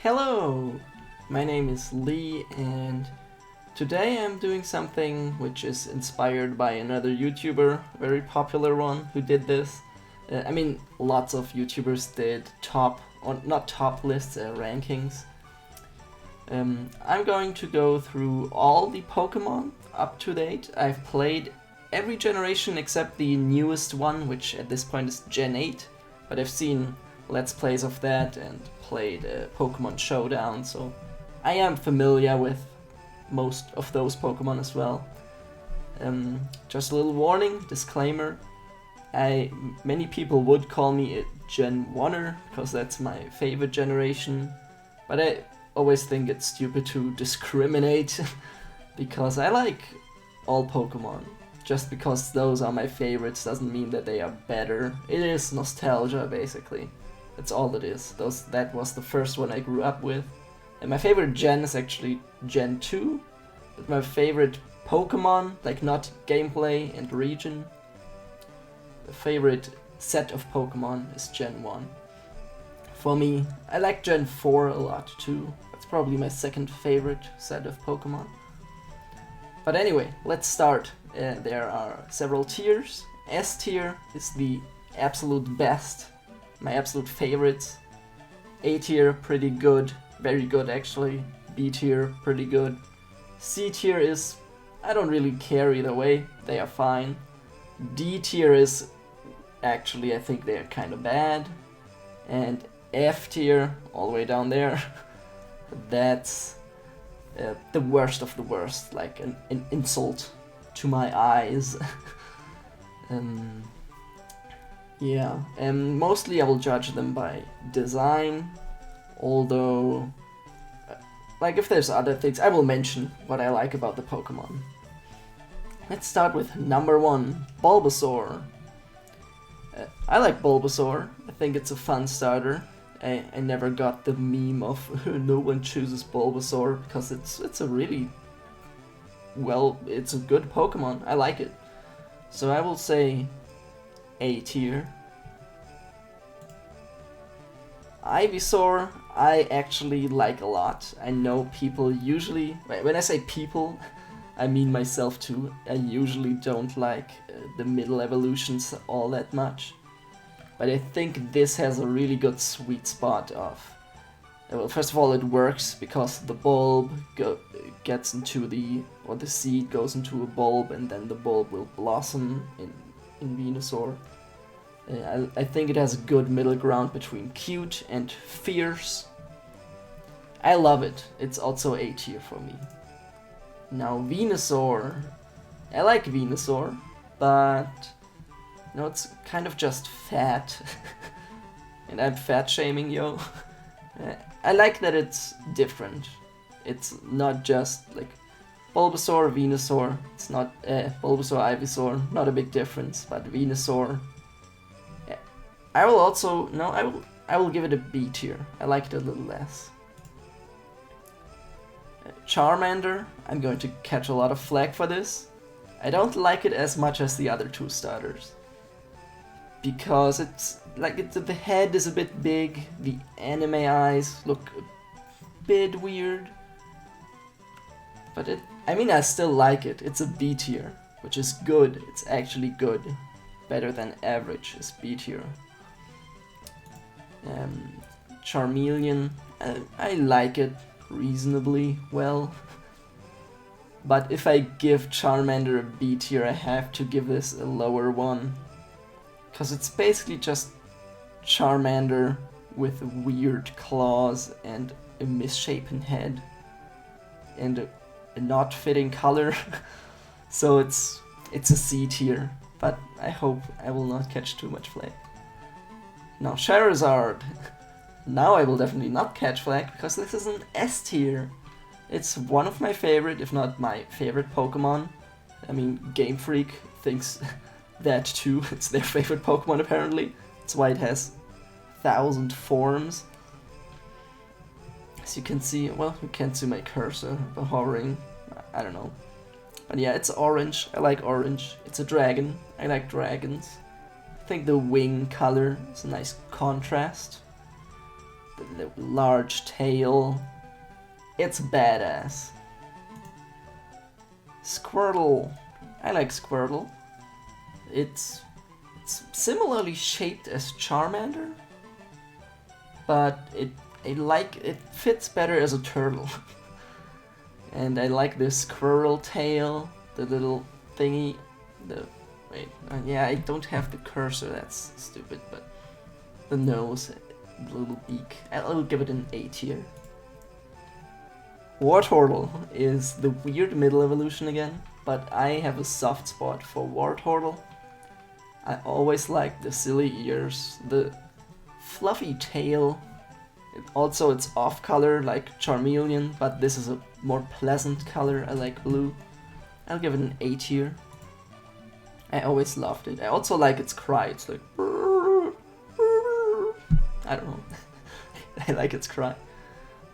Hello! My name is Lee and today I'm doing something which is inspired by another YouTuber, very popular one, who did this. Lots of YouTubers did top, or not top lists, rankings. I'm going to go through all the Pokemon up to date. I've played every generation except the newest one, which at this point is Gen 8, but I've seen Let's Plays of that and played Pokemon Showdown, so I am familiar with most of those Pokemon as well. Just a little warning, disclaimer, many people would call me a Gen 1er, because that's my favorite generation, but I always think it's stupid to discriminate, because I like all Pokemon. Just because those are my favorites doesn't mean that they are better. It is nostalgia, basically. That's all it is. That was the first one I grew up with. And my favorite gen is actually Gen 2. But my favorite Pokemon, like not gameplay and region, the favorite set of Pokemon is Gen 1. For me, I like Gen 4 a lot too. That's probably my second favorite set of Pokemon. But anyway, let's start. There are several tiers. S tier is the absolute best, my absolute favorites. A tier, pretty good, very good actually. B tier, pretty good. C tier is, I don't really care either way, they are fine. D tier is, actually I think they're kind of bad. And F tier, all the way down there, that's the worst of the worst, like an insult to my eyes. Mostly I will judge them by design, although, like if there's other things, I will mention what I like about the Pokemon. Let's start with number 1, Bulbasaur. I like Bulbasaur, I think it's a fun starter. I never got the meme of no one chooses Bulbasaur, because it's a really, well, it's a good Pokemon, I like it. So I will say A tier. Ivysaur, I actually like a lot. I know people usually, when I say people, I mean myself too. I usually don't like the middle evolutions all that much. But I think this has a really good sweet spot of, well, first of all it works because the bulb gets into the seed goes into a bulb and then the bulb will blossom in Venusaur. I think it has a good middle ground between cute and fierce. I love it. It's also A tier for me. Now Venusaur. I like Venusaur, but it's kind of just fat. And I'm fat shaming, yo. I like that it's different. It's not just like Bulbasaur, Venusaur. It's not Bulbasaur, Ivysaur. Not a big difference, but Venusaur. I will give it a B tier. I like it a little less. Charmander, I'm going to catch a lot of flack for this. I don't like it as much as the other two starters. Because the head is a bit big, the anime eyes look a bit weird. But I still like it. It's a B tier, which is good. It's actually good. Better than average is B tier. Charmeleon, I like it reasonably well. But if I give Charmander a B tier, I have to give this a lower one. Because it's basically just Charmander with weird claws and a misshapen head. And a not fitting color. So it's a C tier. But I hope I will not catch too much flack. Now Charizard. Now I will definitely not catch flack because this is an S tier. It's one of my favorite, if not my favorite Pokemon. Game Freak thinks that too. It's their favorite Pokemon apparently. That's why it has 1,000 forms. As you can see, well, you can't see my cursor hovering. I don't know. But yeah, it's orange. I like orange. It's a dragon. I like dragons. I think the wing color is a nice contrast. the large tail. It's badass. Squirtle. I like Squirtle. It's similarly shaped as Charmander, but it fits better as a turtle. And I like the squirrel tail, the little thingy. Yeah, I don't have the cursor, that's stupid, but the nose, the little beak. I'll give it an A tier. Wartortle is the weird middle evolution again, but I have a soft spot for Wartortle. I always liked the silly ears, the fluffy tail. Also, it's off color like Charmeleon, but this is a more pleasant color. I like blue. I'll give it an A tier. I always loved it. I also like its cry. It's like, I don't know. I like its cry.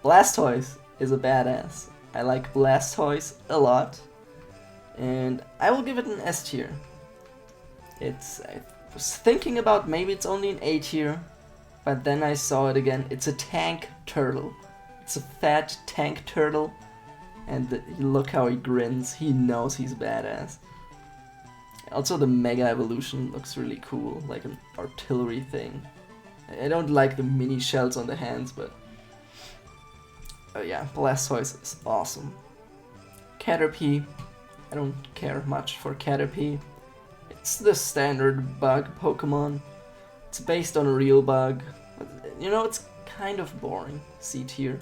Blastoise is a badass. I like Blastoise a lot, and I will give it an S tier. I was thinking about maybe it's only an A tier, but then I saw it again. It's a tank turtle. It's a fat tank turtle, and look how he grins. He knows he's badass. Also, the Mega Evolution looks really cool, like an artillery thing. I don't like the mini shells on the hands, but yeah, Blastoise is awesome. Caterpie, I don't care much for Caterpie. It's the standard bug Pokemon. It's based on a real bug. But, you know, it's kind of boring. C tier.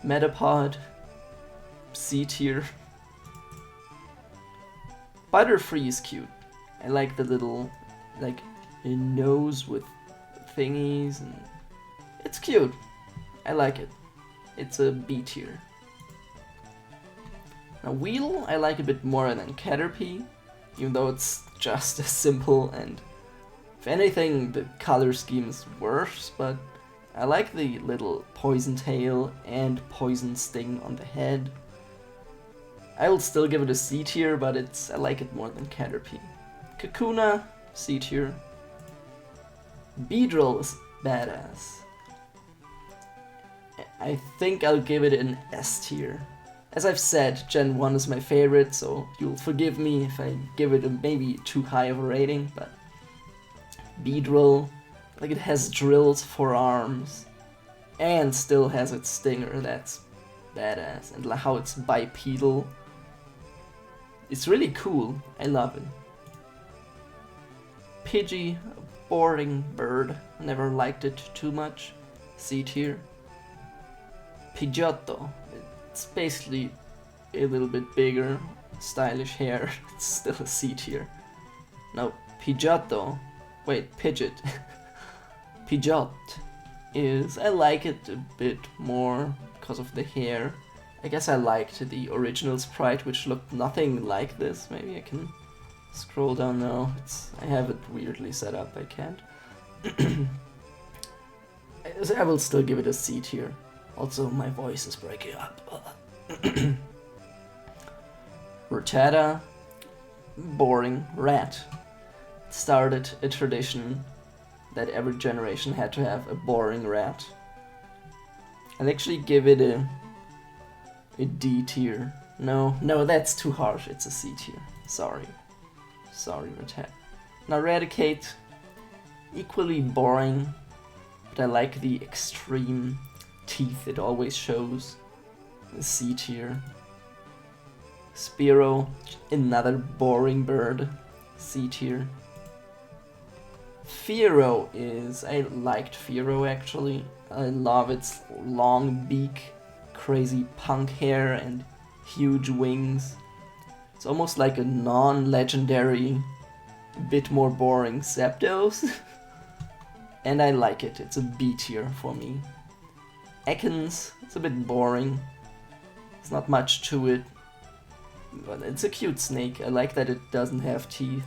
Metapod, C tier. Butterfree is cute. I like the little, like, nose with thingies, and it's cute. I like it. It's a B tier. Now Weedle I like a bit more than Caterpie, even though it's just as simple, and if anything the color scheme is worse, but I like the little poison tail and poison sting on the head. I will still give it a C tier, but I like it more than Caterpie. Kakuna, C tier. Beedrill is badass. I think I'll give it an S tier. As I've said, Gen 1 is my favorite, so you'll forgive me if I give it a maybe too high of a rating, but Beedrill, like, it has drills for arms and still has its stinger. That's badass. And how it's bipedal. It's really cool. I love it. Pidgey, a boring bird. Never liked it too much. C tier. Pidgeotto. It's basically a little bit bigger, stylish hair. It's still a C tier. No, Pidgeotto. Wait, Pidgeot. Pidgeot is... I like it a bit more because of the hair. I guess I liked the original sprite, which looked nothing like this. Maybe I can scroll down now. I have it weirdly set up, I can't. I will still give it a C tier. Also, my voice is breaking up. Rattata, boring rat. Started a tradition that every generation had to have a boring rat. I'll actually give it a D tier. No, that's too harsh. It's a C tier. Sorry, Rattata. Now Raticate, equally boring, but I like the extreme teeth it always shows. C tier. Spearow, another boring bird. C tier. Fearow I liked Fearow actually. I love its long beak, crazy punk hair, and huge wings. It's almost like a non-legendary, bit more boring Zapdos. And I like it. It's a B tier for me. Ekans, it's a bit boring. There's not much to it. But it's a cute snake. I like that it doesn't have teeth.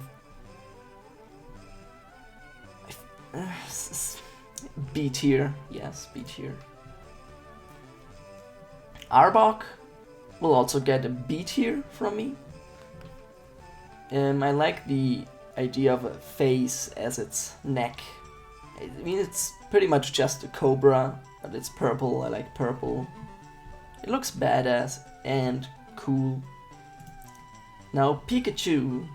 B tier. Yes, B tier. Arbok will also get a B tier from me. I like the idea of a face as its neck. I mean, it's pretty much just a cobra, but it's purple. I like purple. It looks badass and cool. Now Pikachu.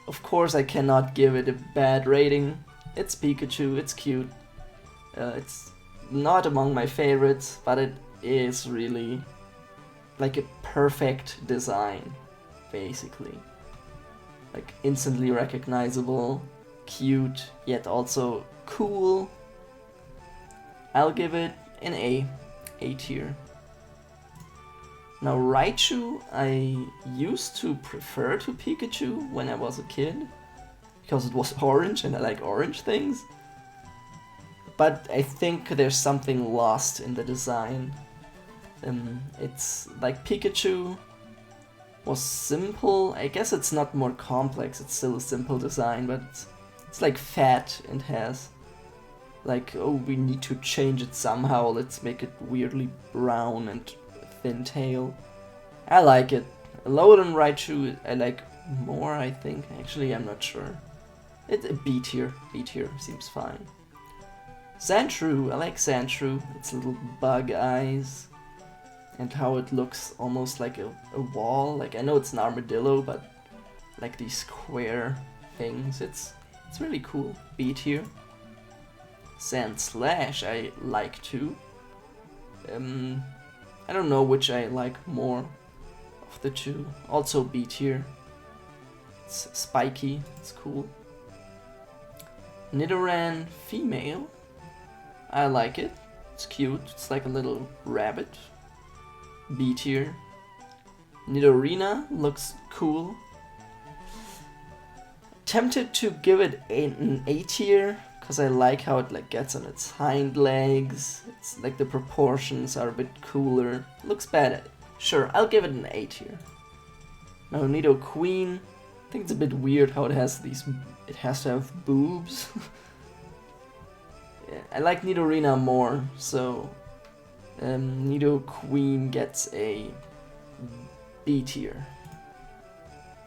Of course I cannot give it a bad rating. It's Pikachu, it's cute. It's not among my favorites, but it is really like a perfect design, basically. Like instantly recognizable, cute, yet also cool. I'll give it an A tier. Now Raichu, I used to prefer to Pikachu when I was a kid, because it was orange and I like orange things. But I think there's something lost in the design. It's like Pikachu was simple. I guess it's not more complex, it's still a simple design, but it's like fat and has like, oh, we need to change it somehow, let's make it weirdly brown and thin tail. I like it. Alolan Raichu I like more, I think. Actually, I'm not sure. It's a B tier. B tier seems fine. Sandshrew, I like Sandshrew. Its little bug eyes and how it looks almost like a wall. Like, I know it's an armadillo, but like these square things. It's really cool. B tier. Sandslash I like too. I don't know which I like more of the two. Also B tier. It's spiky, it's cool. Nidoran female. I like it. It's cute. It's like a little rabbit. B tier. Nidorina looks cool. Tempted to give it an A tier, because I like how it like gets on its hind legs. It's like the proportions are a bit cooler. It looks bad. Sure, I'll give it an A tier. Now Nidoqueen. I think it's a bit weird how it has these. It has to have boobs. Yeah, I like Nidorina more, so Nidoqueen gets a B tier.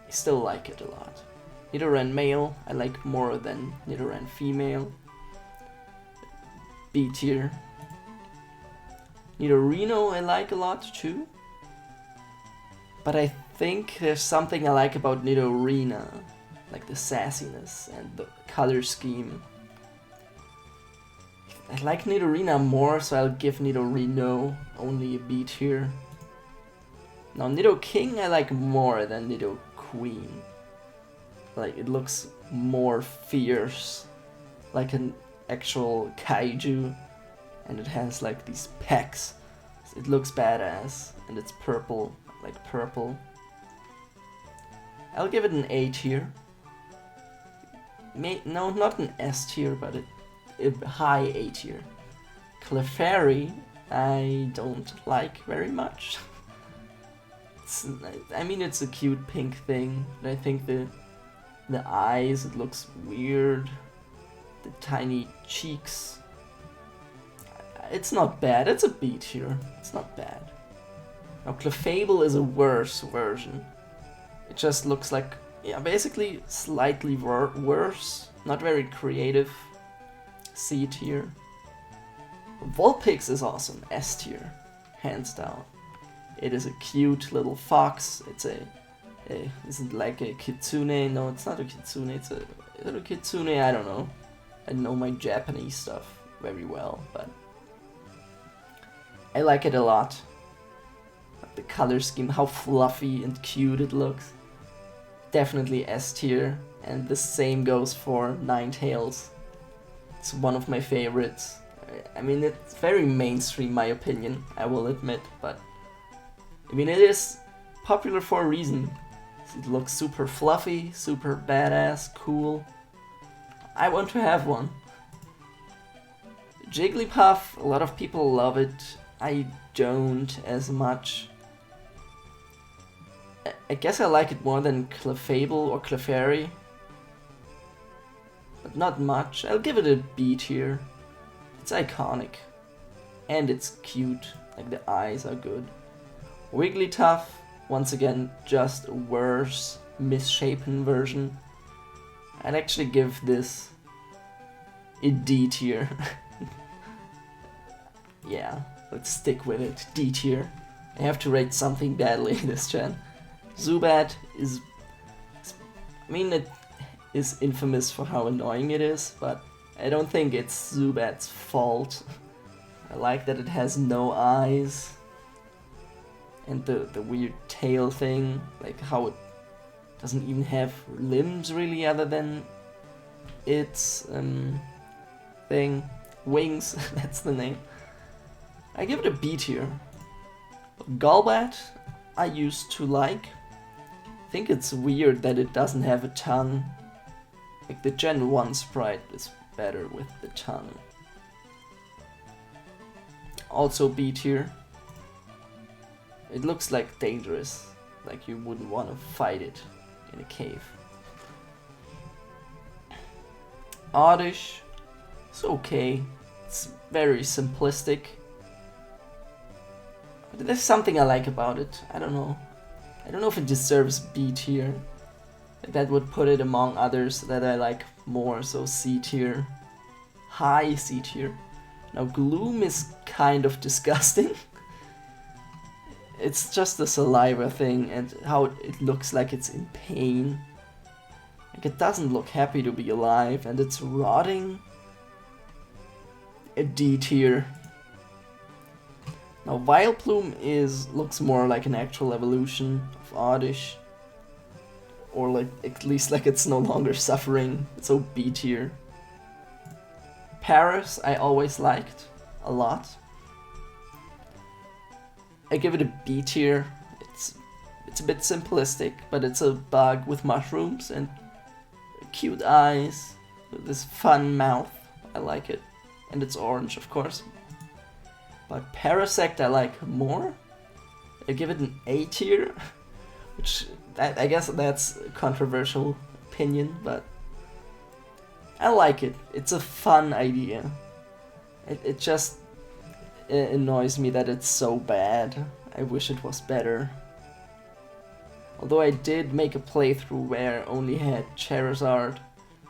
I still like it a lot. Nidoran male, I like more than Nidoran female. B tier. Nidorino I like a lot too. But I think there's something I like about Nidorina. Like the sassiness and the color scheme. I like Nidorina more, so I'll give Nidorino only a B tier. Now Nidoking I like more than Nidoqueen. Like, it looks more fierce, like an actual kaiju, and it has like these pecs. It looks badass, and it's purple, like purple. I'll give it an A tier. No, not an S tier, but a high A tier. Clefairy, I don't like very much. I mean, it's a cute pink thing, but I think the eyes, it looks weird. The tiny cheeks. It's not bad. It's a B tier. It's not bad. Now Clefable is a worse version. It just looks like, yeah, basically slightly worse. Not very creative. C tier. Vulpix is awesome. S tier. Hands down. It is a cute little fox. It's isn't like a kitsune. No, it's not a kitsune. It's a little kitsune. I don't know. I know my Japanese stuff very well, but I like it a lot. Like the color scheme, how fluffy and cute it looks. Definitely S tier, and the same goes for Ninetales. It's one of my favorites. I mean, it's very mainstream, my opinion, I will admit, but I mean, it is popular for a reason. It looks super fluffy, super badass, cool. I want to have one. Jigglypuff, a lot of people love it. I don't as much. I guess I like it more than Clefable or Clefairy. But not much. I'll give it a B tier. It's iconic. And it's cute. Like the eyes are good. Wigglytuff, once again, just a worse, misshapen version. I'd actually give this a D tier. Yeah, let's stick with it. D tier. I have to rate something badly this gen. Zubat is... I mean, it is infamous for how annoying it is, but I don't think it's Zubat's fault. I like that it has no eyes. And the weird tail thing, like how it doesn't even have limbs really other than its thing. Wings, that's the name. I give it a B tier. Golbat, I used to like. I think it's weird that it doesn't have a tongue. Like the Gen 1 sprite is better with the tongue. Also B tier. It looks like dangerous, like you wouldn't want to fight it in a cave. Oddish, it's okay. It's very simplistic. But there's something I like about it. I don't know. I don't know if it deserves B tier. That would put it among others that I like more, so C tier. High C tier. Now Gloom is kind of disgusting. It's just the saliva thing and how it looks like it's in pain. Like it doesn't look happy to be alive and it's rotting. A D tier. Now Vileplume looks more like an actual evolution of Oddish. Or like at least like it's no longer suffering, so B tier. Paras I always liked a lot. I give it a B tier. It's a bit simplistic, but it's a bug with mushrooms and cute eyes, with this fun mouth. I like it. And it's orange, of course. But Parasect I like more. I give it an A tier, which I guess that's a controversial opinion, but I like it. It's a fun idea. It just annoys me that it's so bad. I wish it was better. Although I did make a playthrough where I only had Charizard,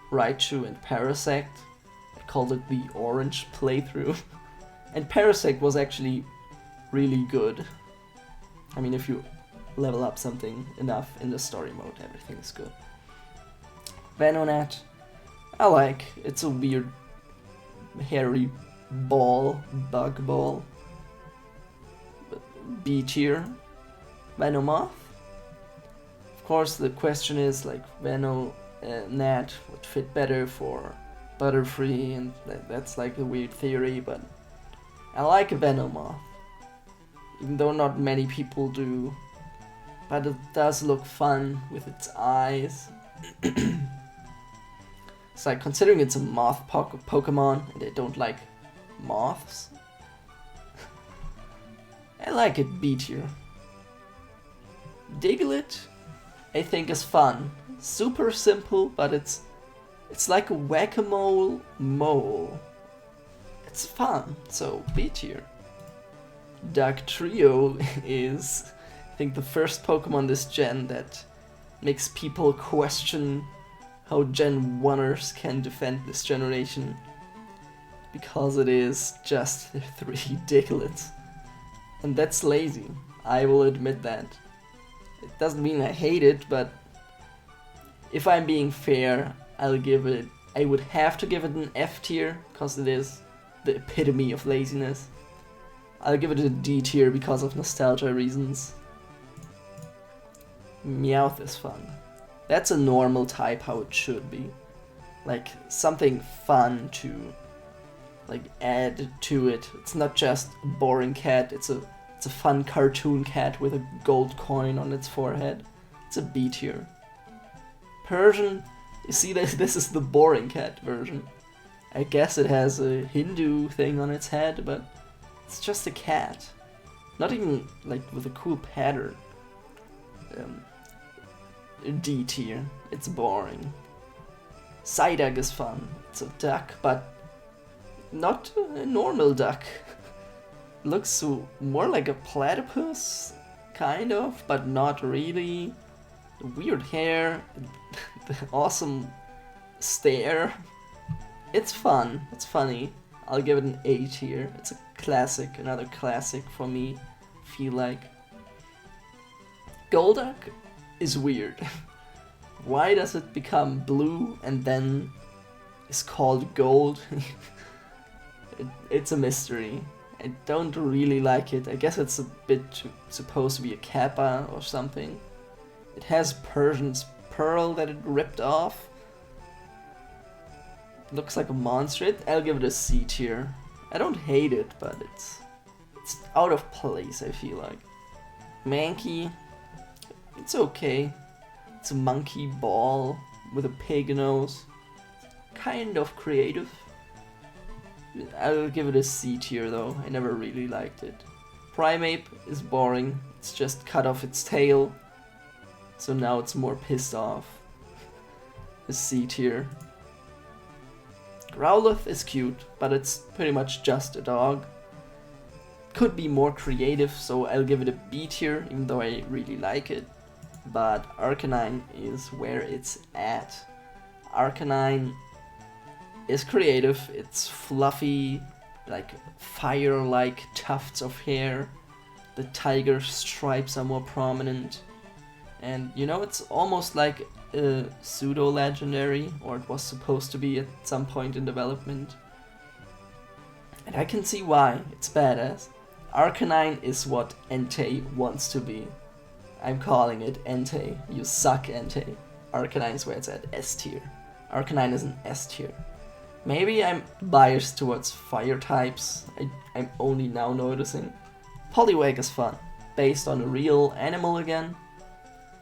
Raichu and Parasect. I called it the Orange playthrough. And Parasect was actually really good. I mean, if you level up something enough in the story mode, everything's good. Venonat, I like. It's a weird, hairy ball, bug ball. B tier. Venomoth. Of course, the question is like Venonat would fit better for Butterfree, and that's like a weird theory, but I like a Venomoth, even though not many people do. But it does look fun with its eyes. It's like, considering it's a moth Pokemon and I don't like moths, I like it B tier. Diglett, I think is fun. Super simple, but it's like a whack-a-mole mole. It's fun, so B tier. Dugtrio is, I think, the first Pokemon this gen that makes people question how Gen 1ers can defend this generation. Because it is just 3 Diglets. And that's lazy, I will admit that. It doesn't mean I hate it, but if I'm being fair, I would have to give it an F tier, because it is the epitome of laziness. I'll give it a D tier because of nostalgia reasons. Meowth is fun. That's a normal type, how it should be. Like, something fun to like add to it. It's not just a boring cat, it's a fun cartoon cat with a gold coin on its forehead. It's a B tier. Persian, you see, this is the boring cat version. I guess it has a Hindu thing on its head, but it's just a cat. Not even like with a cool pattern. D tier. It's boring. Psyduck is fun. It's a duck, but not a normal duck. Looks more like a platypus, kind of, but not really. The weird hair, the awesome stare. It's fun. It's funny. I'll give it an A tier. It's a classic, another classic for me. Feel like Golduck is weird. Why does it become blue and then is called gold? It's a mystery. I don't really like it. I guess it's a bit supposed to be a Kappa or something. It has Persian's Pearl that it ripped off. Looks like a monster. I'll give it a C tier. I don't hate it, but it's out of place, I feel like. Mankey, it's okay. It's a monkey ball with a pig nose. Kind of creative. I'll give it a C tier though. I never really liked it. Primeape is boring. It's just cut off its tail. So now it's more pissed off. A C tier. Growlithe is cute, but it's pretty much just a dog. Could be more creative, so I'll give it a B tier, even though I really like it. But Arcanine is where it's at. Arcanine is creative, it's fluffy, like fire-like tufts of hair. The tiger stripes are more prominent. And you know, it's almost like a pseudo-legendary, or it was supposed to be at some point in development. And I can see why, it's badass. Arcanine is what Entei wants to be. I'm calling it Entei. You suck, Entei. Arcanine is where it's at, S tier. Arcanine is an S tier. Maybe I'm biased towards fire types, I'm only now noticing. Poliwag is fun, based on a real animal again,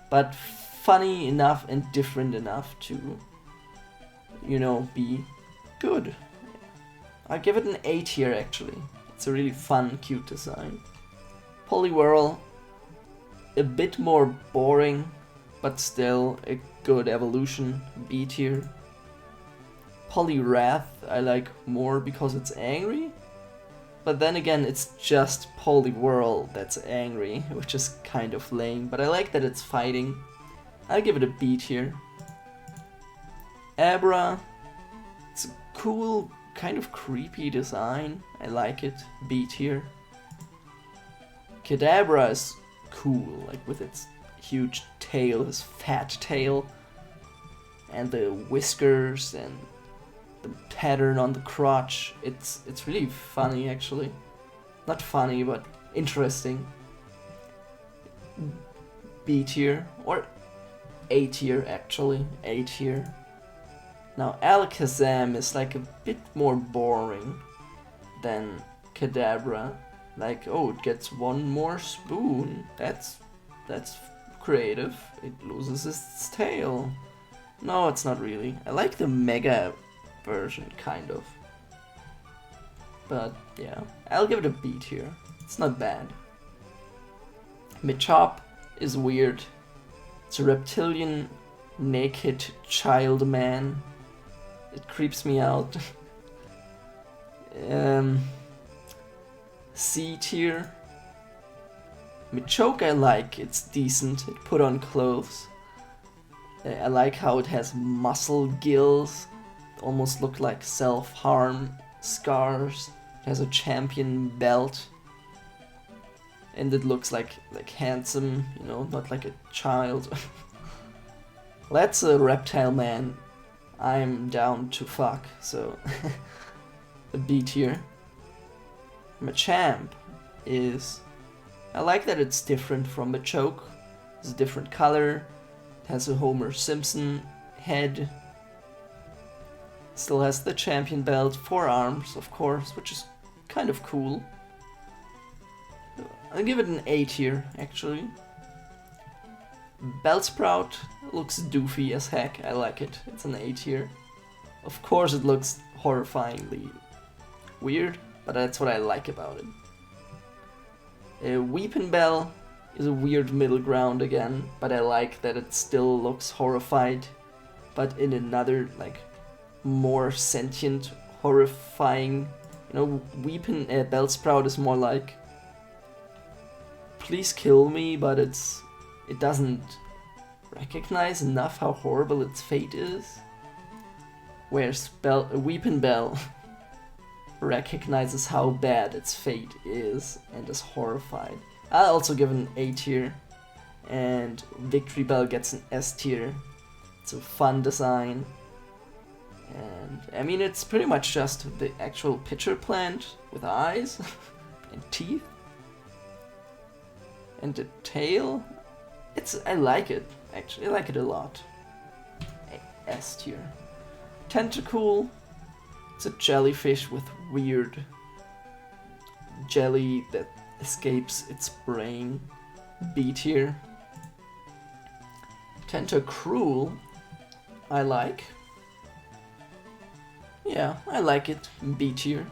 but funny enough and different enough to, you know, be good. I give it an A tier actually. It's a really fun, cute design. Poliwhirl, a bit more boring, but still a good evolution, B tier. Poliwrath I like more because it's angry, but then again it's just Poliwhirl that's angry, which is kind of lame, but I like that it's fighting. I'll give it a B tier. Abra, it's a cool, kind of creepy design, I like it, B tier. Kadabra is cool, like with its huge tail, his fat tail, and the whiskers and the pattern on the crotch. It's really funny actually. Not funny, but interesting. B tier, or A tier actually, A tier. Now Alakazam is like a bit more boring than Kadabra. Like, oh, it gets one more spoon. That's creative. It loses its tail. No, it's not really. I like the Mega version, kind of. But yeah, I'll give it a B tier. It's not bad. Machop is weird. It's a reptilian, naked child man. It creeps me out. C tier. Machoke I like, it's decent, it put on clothes. I like how it has muscle gills, almost look like self-harm scars. It has a champion belt. And it looks like handsome, you know, not like a child. That's a reptile man I'm down to fuck, so a B tier. Machamp is... I like that it's different from Machoke. It's a different color. It has a Homer Simpson head. Still has the champion belt, 4 arms, of course, which is kind of cool. I'll give it an A tier, actually. Bellsprout looks doofy as heck. I like it. It's an A tier. Of course it looks horrifyingly weird, but that's what I like about it. Weepinbell is a weird middle ground again, but I like that it still looks horrified, but in another, like, more sentient, horrifying. You know, Bellsprout is more like, please kill me, but it doesn't recognize enough how horrible its fate is. where Weepin' Bell recognizes how bad its fate is and is horrified. I'll also give it an A tier, and Victory Bell gets an S tier. It's a fun design, and I mean it's pretty much just the actual pitcher plant with eyes and teeth and the tail. I like it actually. I like it a lot. S tier. Tentacool. It's a jellyfish with weird jelly that escapes its brain. B tier. Tentacruel, I like. Yeah, I like it. B tier.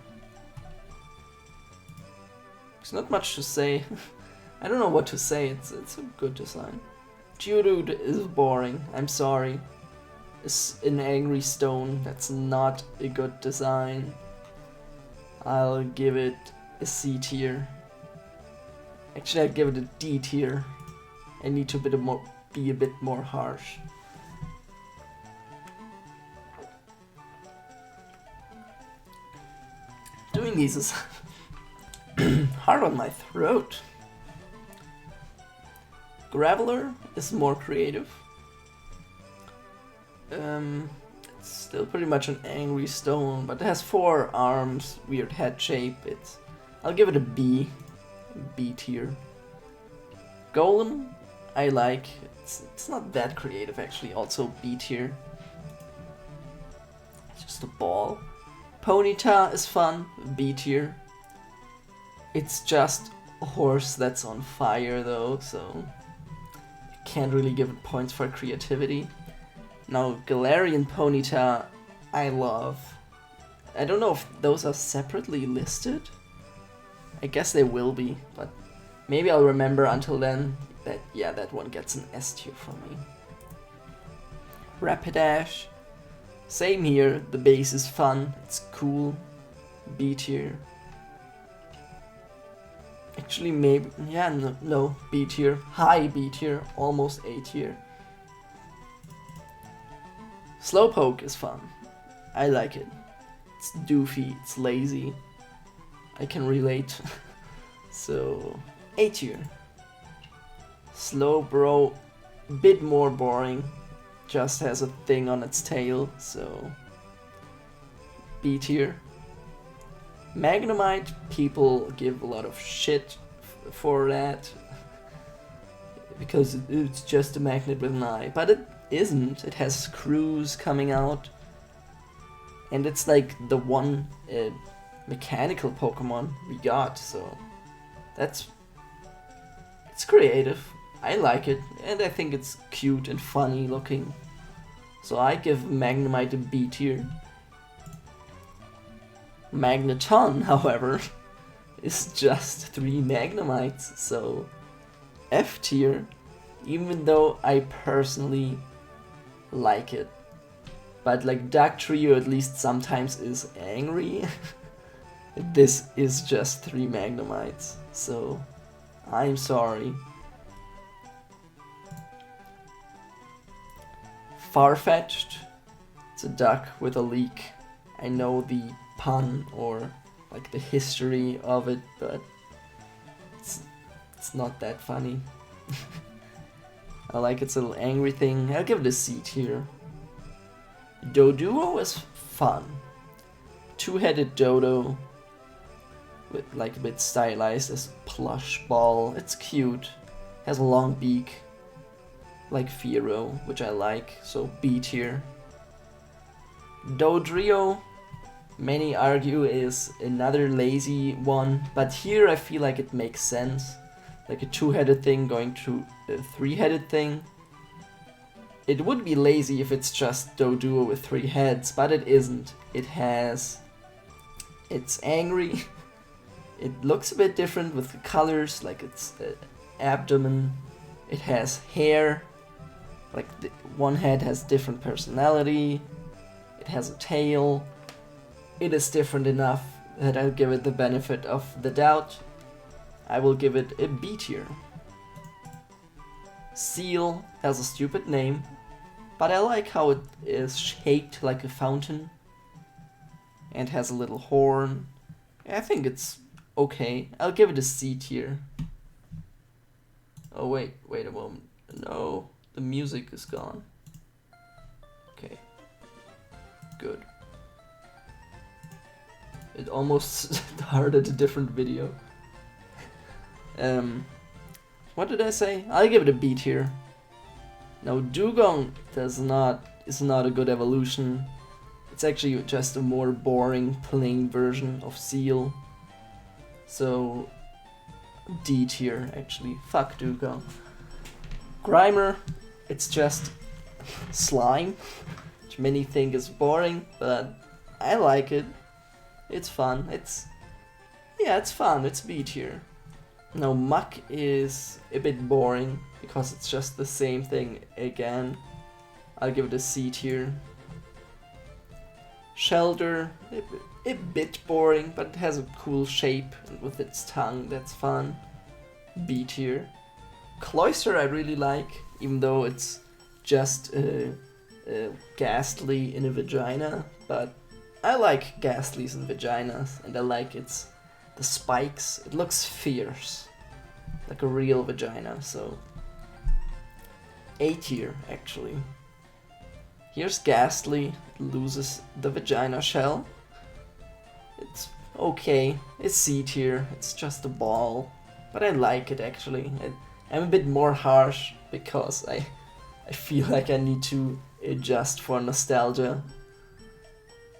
There's not much to say. I don't know what to say. It's a good design. Geodude is boring. I'm sorry. It's an angry stone. That's not a good design. I'll give it a C tier. Actually, I'd give it a D tier. I need to be a bit more harsh. Doing these is hard on my throat. Graveler is more creative. It's still pretty much an angry stone, but it has 4 arms, weird head shape. I'll give it a B tier. Golem, I like. It's not that creative actually. Also B tier. It's just a ball. Ponyta is fun. B tier. It's just a horse that's on fire though, so can't really give it points for creativity. Now Galarian Ponyta, I love. I don't know if those are separately listed. I guess they will be, but maybe I'll remember until then that, yeah, that one gets an S tier from me. Rapidash, same here, the base is fun, it's cool. B tier. Actually maybe, yeah, no, B tier. High B tier, almost A tier. Slowpoke is fun. I like it. It's doofy, it's lazy. I can relate. So, A tier. Slowbro, bit more boring. Just has a thing on its tail, so B tier. Magnemite, people give a lot of shit for that. Because it's just a magnet with an eye. But it isn't. It has screws coming out. And it's like the one mechanical Pokemon we got, so it's creative. I like it, and I think it's cute and funny looking. So I give Magnemite a B tier. Magneton, however, is just 3 Magnemites, so F tier, even though I personally like it. But like Dugtrio at least sometimes is angry. This is just 3 Magnemites, so I'm sorry. Farfetch'd, it's a duck with a leak. I know the pun or like the history of it, but it's not that funny. I like its little angry thing. I'll give it a C tier. Doduo is fun. 2-headed Dodo with like a bit stylized as plush ball. It's cute. Has a long beak like Fearow, which I like, so B tier. Dodrio, many argue is another lazy one, but here I feel like it makes sense. Like a 2-headed thing going to a 3-headed thing. It would be lazy if it's just Doduo with 3 heads, but it isn't. It's angry. It looks a bit different with the colors, like its abdomen. It has hair. Like one head has different personality. It has a tail. It is different enough that I'll give it the benefit of the doubt. I will give it a B tier. Seal has a stupid name, but I like how it is shaped like a fountain and has a little horn. I think it's okay. I'll give it a C tier. Oh wait a moment. No, the music is gone. Okay, good. It almost started a different video. What did I say? I'll give it a B tier. Now Dugong is not a good evolution. It's actually just a more boring, plain version of Seal. So D tier actually. Fuck Dugong. Grimer, it's just slime, which many think is boring, but I like it. It's fun. It's fun. It's B tier. Now Muck is a bit boring because it's just the same thing again. I'll give it a C tier. Shelter, a bit boring, but it has a cool shape with its tongue. That's fun. B tier. Cloyster I really like, even though it's just Ghastly in a vagina, but I like Ghastlies and vaginas, and I like the spikes. It looks fierce, like a real vagina, so A tier actually. Here's Ghastly, it loses the vagina shell. It's okay, it's C tier, it's just a ball, but I like it actually. I'm a bit more harsh because I feel like I need to adjust for nostalgia.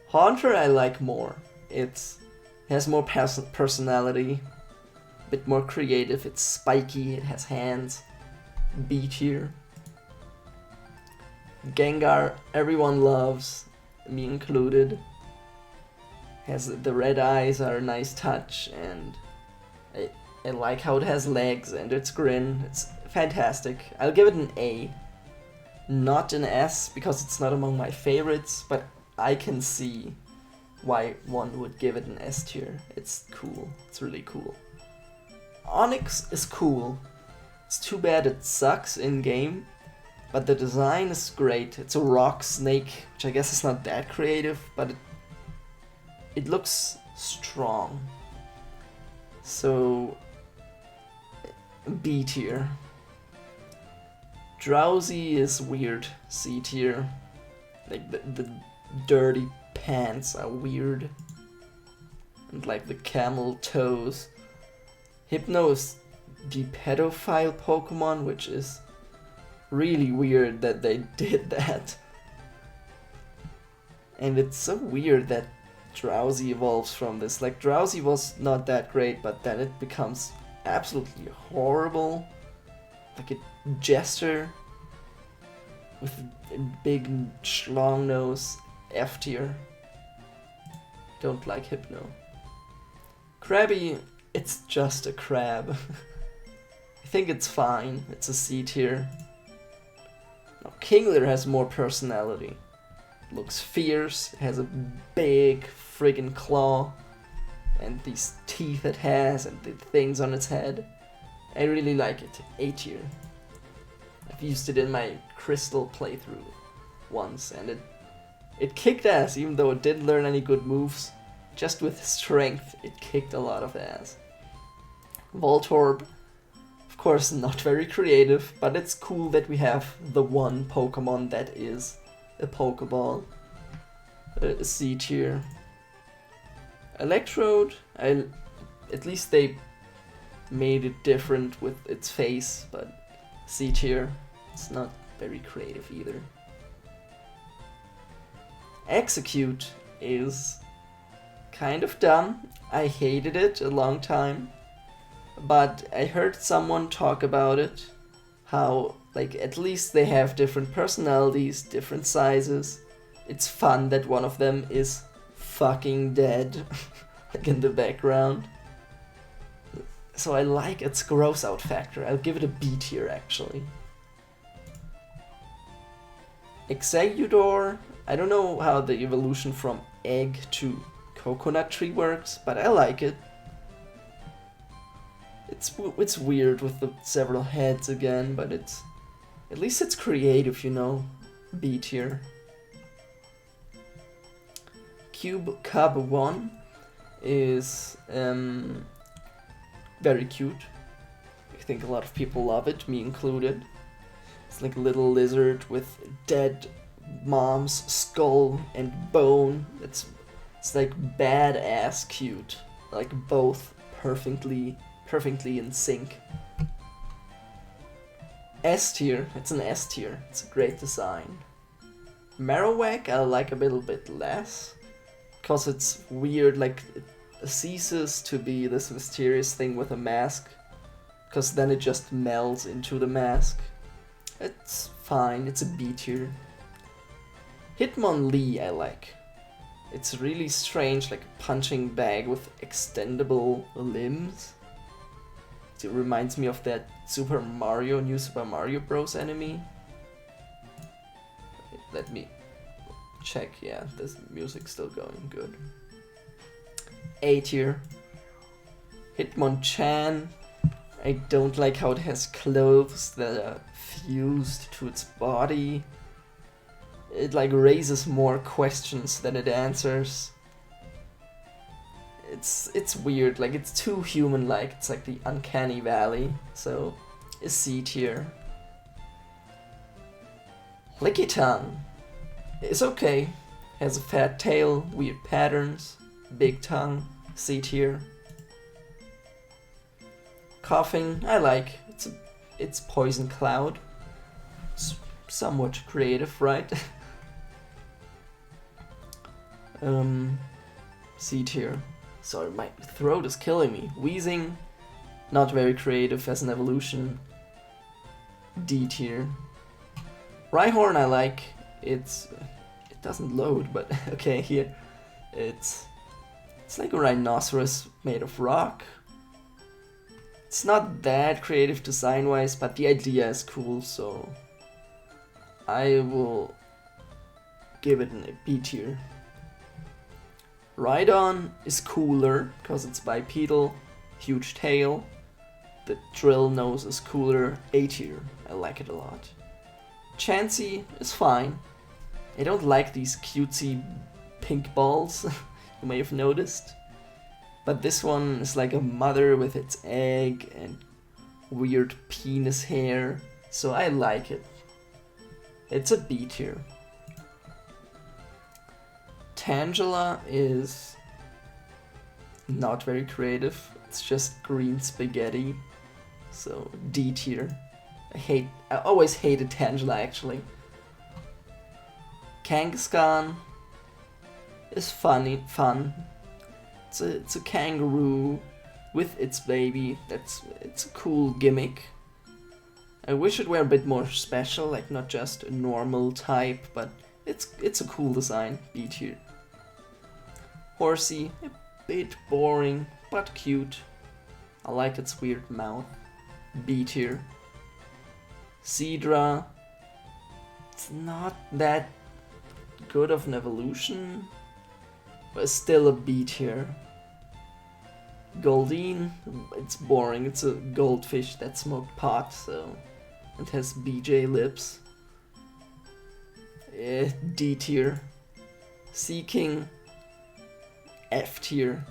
Haunter I like more. It has more personality, a bit more creative, it's spiky, it has hands. B tier. Gengar everyone loves, me included. Has the red eyes are a nice touch, and I like how it has legs and its grin. It's fantastic. I'll give it an A. Not an S because it's not among my favorites, but I can see why one would give it an S tier. It's cool. It's really cool. Onyx is cool. It's too bad it sucks in game, but the design is great. It's a rock snake, which I guess is not that creative, but it looks strong. So B tier. Drowsy is weird. C tier. Like the dirty pants are weird. And like the camel toes. Hypno is the pedophile Pokemon, which is really weird that they did that. And it's so weird that Drowsy evolves from this. Like, Drowsy was not that great, but then it becomes absolutely horrible. Like a jester with a big long nose. F tier. Don't like Hypno. Krabby, it's just a crab. I think it's fine. It's a C tier. Now, Kingler has more personality. Looks fierce, it has a big friggin' claw, and these teeth it has, and the things on its head. I really like it. A tier. I've used it in my Crystal playthrough once, and it kicked ass, even though it didn't learn any good moves. Just with strength, it kicked a lot of ass. Voltorb, of course not very creative, but it's cool that we have the one Pokemon that is a Pokeball. A C tier. Electrode, at least they made it different with its face, but C tier. It's not very creative either. Execute is kind of dumb. I hated it a long time, but I heard someone talk about it, how like at least they have different personalities, different sizes. It's fun that one of them is fucking dead, like in the background. So I like its gross out factor. I'll give it a B tier actually. Exeggutor, I don't know how the evolution from egg to coconut tree works, but I like it. It's weird with the several heads again, but at least it's creative, you know. B tier. Cube Cub 1 is very cute. I think a lot of people love it, me included. It's like a little lizard with dead mom's skull and bone. It's like badass cute. Like both perfectly in sync. S tier. It's an S tier. It's a great design. Marowak I like a little bit less, cause it's weird. Like it ceases to be this mysterious thing with a mask, cause then it just melds into the mask. It's fine. It's a B tier. Hitmonlee I like. It's really strange, like a punching bag with extendable limbs. It reminds me of that New Super Mario Bros. Enemy. Let me check, yeah, this music's still going good. A tier. Hitmonchan. I don't like how it has clothes that are fused to its body. It like raises more questions than it answers. It's weird, like it's too human-like. It's like the uncanny valley. So, a C tier. Lickitung is okay. Has a fat tail, weird patterns, big tongue. C tier. Coughing I like. It's Poison Cloud. It's somewhat creative, right? C tier. Sorry, my throat is killing me. Wheezing, not very creative as an evolution. D tier. Rhyhorn I like. It doesn't load, but okay, here. It's like a rhinoceros made of rock. It's not that creative design-wise, but the idea is cool, so I will give it a B tier. Rhydon is cooler, because it's bipedal, huge tail. The drill nose is cooler, A tier. I like it a lot. Chansey is fine. I don't like these cutesy pink balls, you may have noticed. But this one is like a mother with its egg and weird penis hair, so I like it. It's a B tier. Tangela is not very creative. It's just green spaghetti, so D tier. I always hated Tangela actually. Kangaskhan is fun. It's a kangaroo with its baby. It's a cool gimmick. I wish it were a bit more special, like not just a normal type, but it's a cool design. B tier. Horsey, a bit boring, but cute. I like its weird mouth. B tier. Seadra, it's not that good of an evolution, but it's still a B tier. Goldeen, it's boring. It's a goldfish that smoked pot, so it has BJ lips. D tier. Seaking, F tier.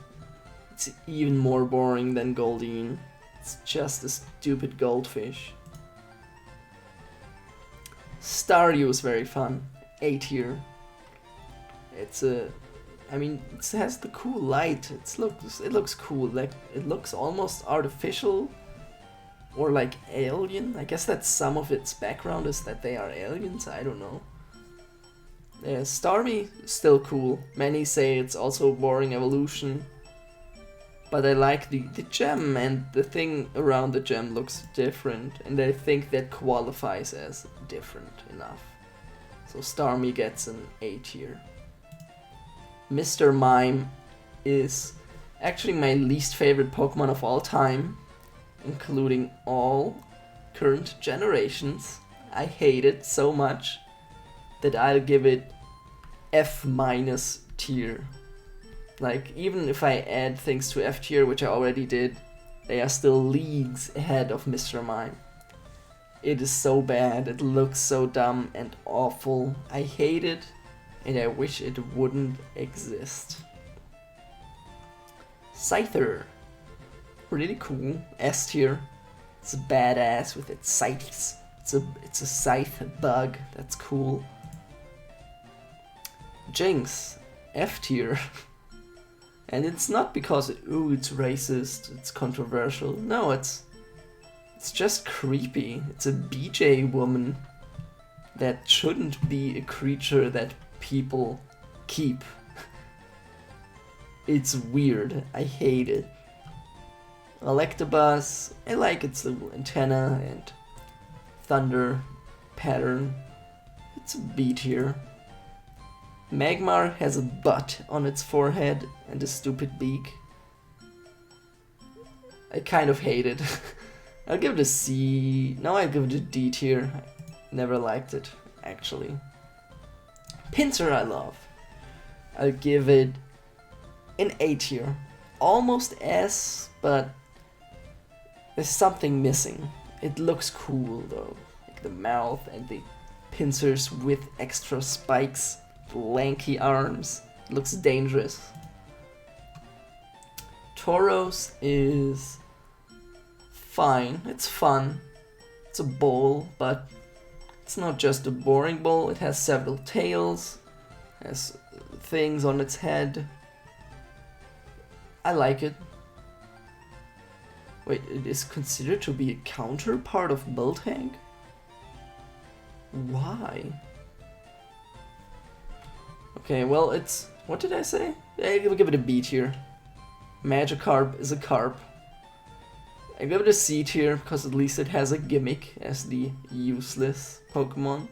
It's even more boring than Goldeen. It's just a stupid goldfish. Staryu is very fun. A tier. It has the cool light. It looks cool. Like it looks almost artificial, or like alien. I guess that some of its background is that they are aliens. I don't know. Starmie is still cool. Many say it's also a boring evolution, but I like the gem, and the thing around the gem looks different, and I think that qualifies as different enough. So Starmie gets an A tier. Mr. Mime is actually my least favorite Pokemon of all time, including all current generations. I hate it so much that I'll give it F- tier. Like, even if I add things to F tier, which I already did, they are still leagues ahead of Mr. Mime. It is so bad, it looks so dumb and awful. I hate it, and I wish it wouldn't exist. Scyther. Really cool. S tier. It's badass with its scythes. It's a scythe bug. That's cool. Jinx. F tier. And it's not because ooh, it's racist, it's controversial. No, it's just creepy. It's a BJ woman that shouldn't be a creature that people keep. It's weird. I hate it. Electabuzz. I like its little antenna and thunder pattern. It's a B tier. Magmar has a butt on its forehead and a stupid beak. I kind of hate it. I'll give it a C. No, I'll give it a D tier. Never liked it, actually. Pinsir I love. I'll give it an A tier. Almost S, but there's something missing. It looks cool though. Like the mouth and the pincers with extra spikes. Lanky arms. Looks dangerous. Tauros is fine. It's fun. It's a bowl, but it's not just a boring bowl. It has several tails. Has things on its head. I like it. Wait, it is considered to be a counterpart of Miltank? Why? Okay, well, it's... What did I say? I'll give it a B tier. Magikarp is a carp. I give it a C tier because at least it has a gimmick as the useless Pokemon.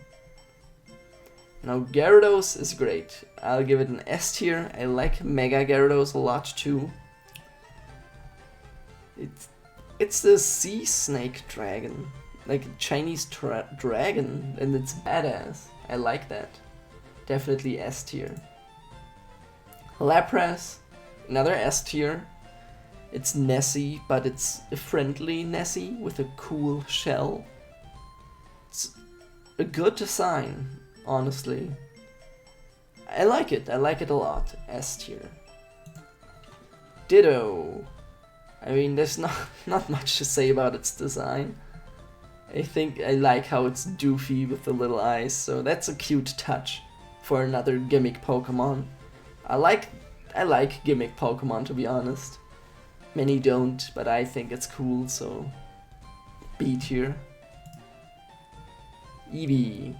Now Gyarados is great. I'll give it an S tier. I like Mega Gyarados a lot too. It's the sea snake dragon, like a Chinese dragon, and it's badass. I like that. Definitely S tier. Lapras, another S tier. It's Nessie, but it's a friendly Nessie with a cool shell. It's a good design, honestly. I like it a lot. S tier. Ditto. I mean, there's not much to say about its design. I think I like how it's doofy with the little eyes, so that's a cute touch for another gimmick Pokemon. I like gimmick Pokemon, to be honest. Many don't, but I think it's cool, so B tier. Eevee.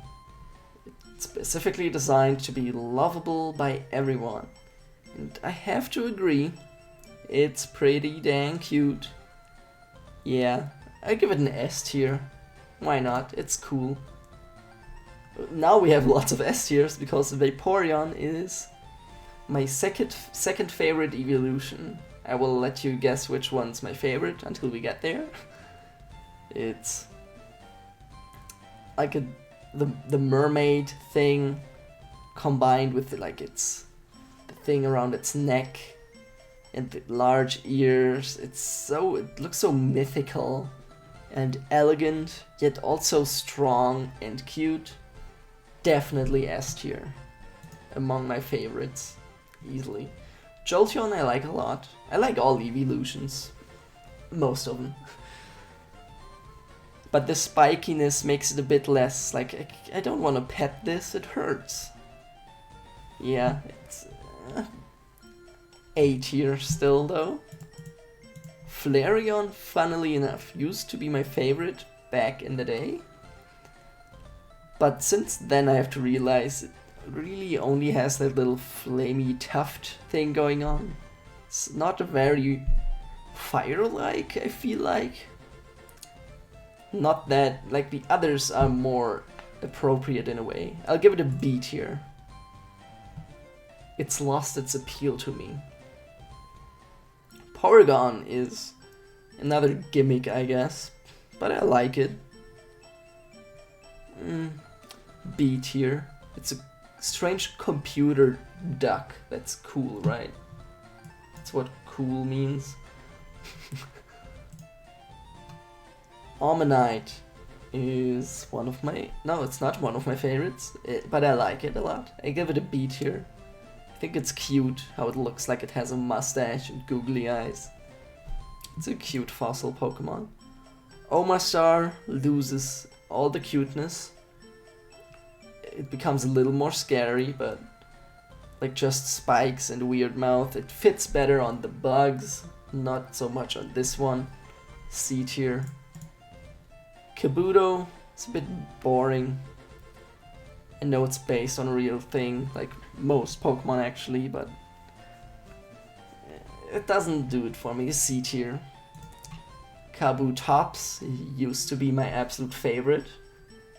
It's specifically designed to be lovable by everyone. And I have to agree, it's pretty dang cute. Yeah, I give it an S tier. Why not? It's cool. Now we have lots of S tiers because Vaporeon is my second favorite evolution. I will let you guess which one's my favorite until we get there. It's like the mermaid thing combined with the thing around its neck and the large ears. It looks so mythical and elegant, yet also strong and cute. Definitely S tier. Among my favorites. Easily. Jolteon I like a lot. I like all evolutions. Most of them. But the spikiness makes it a bit less, like, I don't want to pet this, it hurts. Yeah, it's A tier still though. Flareon, funnily enough, used to be my favorite back in the day. But since then I have to realize it really only has that little flamey tuft thing going on. It's not very fire-like, I feel like. Not that, like the others are more appropriate in a way. I'll give it a B tier. It's lost its appeal to me. Porygon is another gimmick, I guess, but I like it. B tier. It's a strange computer duck. That's cool, right? That's what cool means. Omanyte. is one of my... No, it's not one of my favorites, but I like it a lot. I give it a B tier. I think it's cute how it looks like it has a mustache and googly eyes. It's a cute fossil Pokemon. Omastar loses all the cuteness. It becomes a little more scary, but like just spikes and weird mouth. It fits better on the bugs, not so much on this one. C tier. Kabuto, it's a bit boring. I know it's based on a real thing, like most Pokemon actually, but it doesn't do it for me. C tier. Kabutops used to be my absolute favorite.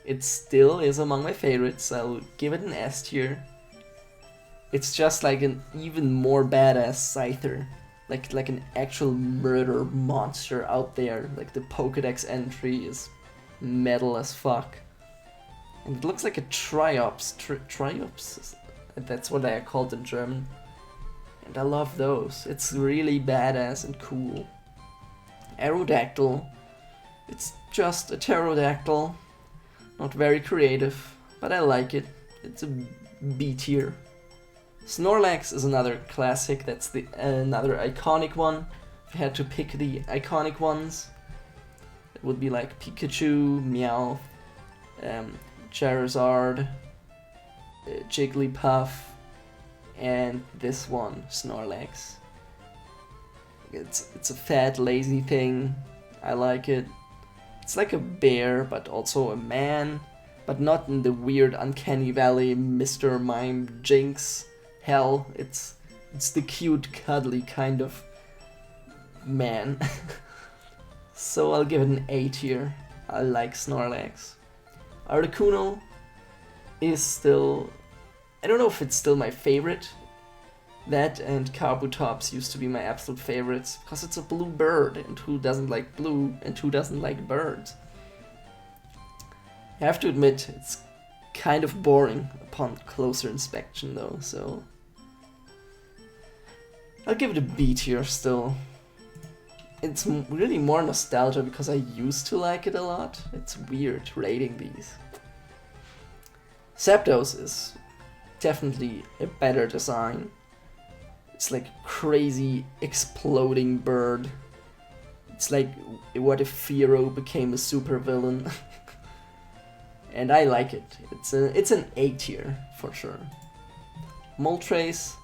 It still is among my favorites. I'll give it an S tier. It's just like an even more badass Scyther. Like an actual murder monster out there. Like the Pokedex entry is metal as fuck. And it looks like a Triops. Triops? That's what they are called in German. And I love those. It's really badass and cool. Aerodactyl. It's just a pterodactyl. Not very creative, but I like it. It's a B tier. Snorlax is another classic. That's another iconic one. If you had to pick the iconic ones, it would be like Pikachu, Meowth, Charizard, Jigglypuff, and this one, Snorlax. It's a fat, lazy thing. I like it. It's like a bear, but also a man, but not in the weird uncanny valley Mr. Mime Jinx hell. It's the cute, cuddly kind of man. So I'll give it an A tier. I like Snorlax. Articuno is still... I don't know if it's still my favorite. That and Kabutops used to be my absolute favorites, because it's a blue bird, and who doesn't like blue, and who doesn't like birds? I have to admit, it's kind of boring upon closer inspection though, so... I'll give it a B tier still. It's really more nostalgia because I used to like it a lot. It's weird rating these. Zapdos is definitely a better design. It's like crazy exploding bird. It's like what if Fearow became a supervillain. And I like it. It's an A tier for sure. Moltres,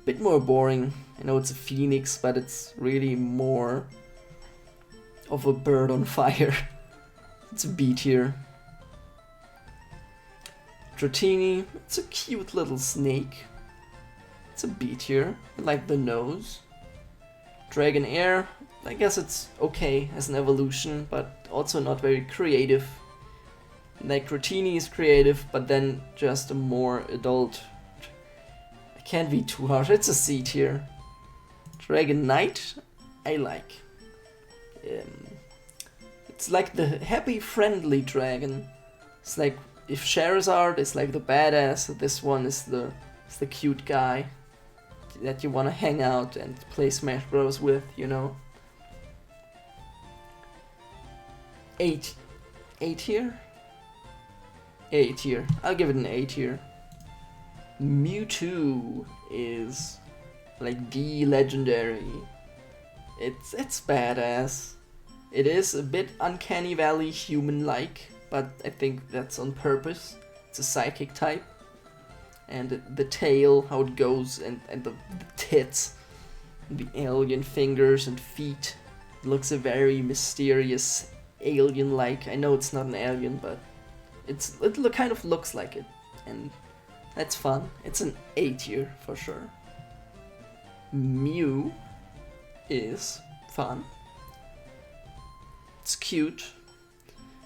bit more boring. I know it's a phoenix, but it's really more of a bird on fire. It's a B tier. Dratini, it's a cute little snake. It's a B tier. I like the nose. Dragonair, I guess it's okay as an evolution, but also not very creative. Like Dratini is creative, but then just a more adult. I can't be too harsh. It's a C tier. Dragonite, I like. It's like the happy, friendly dragon. It's like if Charizard is like the badass, this one is the cute guy that you want to hang out and play Smash Bros with, you know. A tier? A tier. I'll give it an A tier. Mewtwo is like the legendary. It's badass. It is a bit uncanny valley human-like, but I think that's on purpose. It's a psychic type. And the tail, how it goes, and the tits, and the alien fingers and feet. It looks a very mysterious alien-like. I know it's not an alien, but it kind of looks like it, and that's fun. It's an A tier for sure. Mew is fun. It's cute,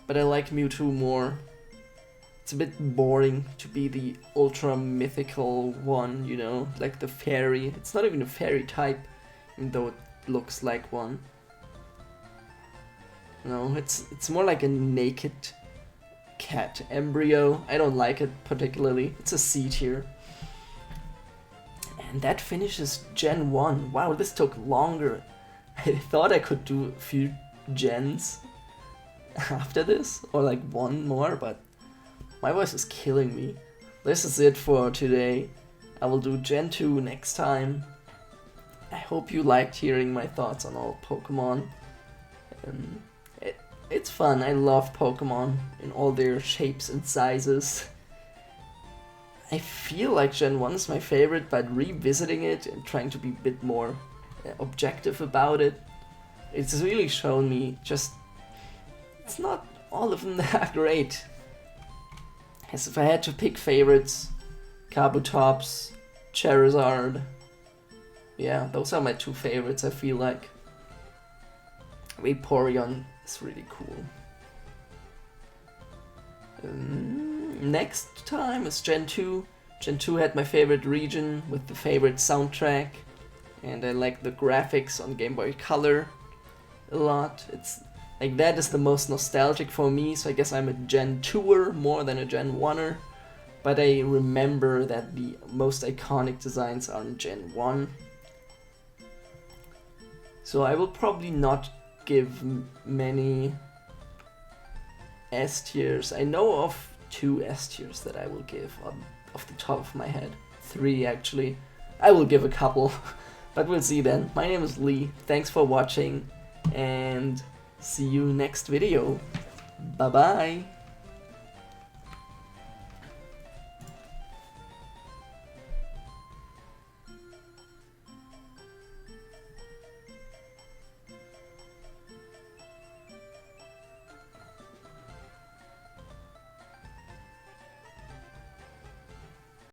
but I like Mewtwo more. It's a bit boring to be the ultra mythical one, you know, like the fairy. It's not even a fairy type, even though it looks like one. No, it's more like a naked cat embryo. I don't like it particularly. It's a C tier. And that finishes Gen 1. Wow, this took longer. I thought I could do a few gens. after this, or like one more, but my voice is killing me. This is it for today. I will do Gen 2 next time. I hope you liked hearing my thoughts on all Pokemon. It's fun. I love Pokemon in all their shapes and sizes. I feel like Gen 1 is my favorite, but revisiting it and trying to be a bit more objective about it, it's really shown me just it's not all of them that great. As if I had to pick favorites, Kabutops, Charizard. Yeah, those are my two favorites, I feel like. Vaporeon is really cool. Next time is Gen 2. Gen 2 had my favorite region with the favorite soundtrack, and I like the graphics on Game Boy Color a lot. It's like that is the most nostalgic for me, so I guess I'm a Gen 2er more than a Gen 1er. But I remember that the most iconic designs are in Gen 1. So I will probably not give many S tiers. I know of 2 S tiers that I will give off the top of my head. 3 actually. I will give a couple, but we'll see then. My name is Lee. Thanks for watching, and see you next video. Bye bye.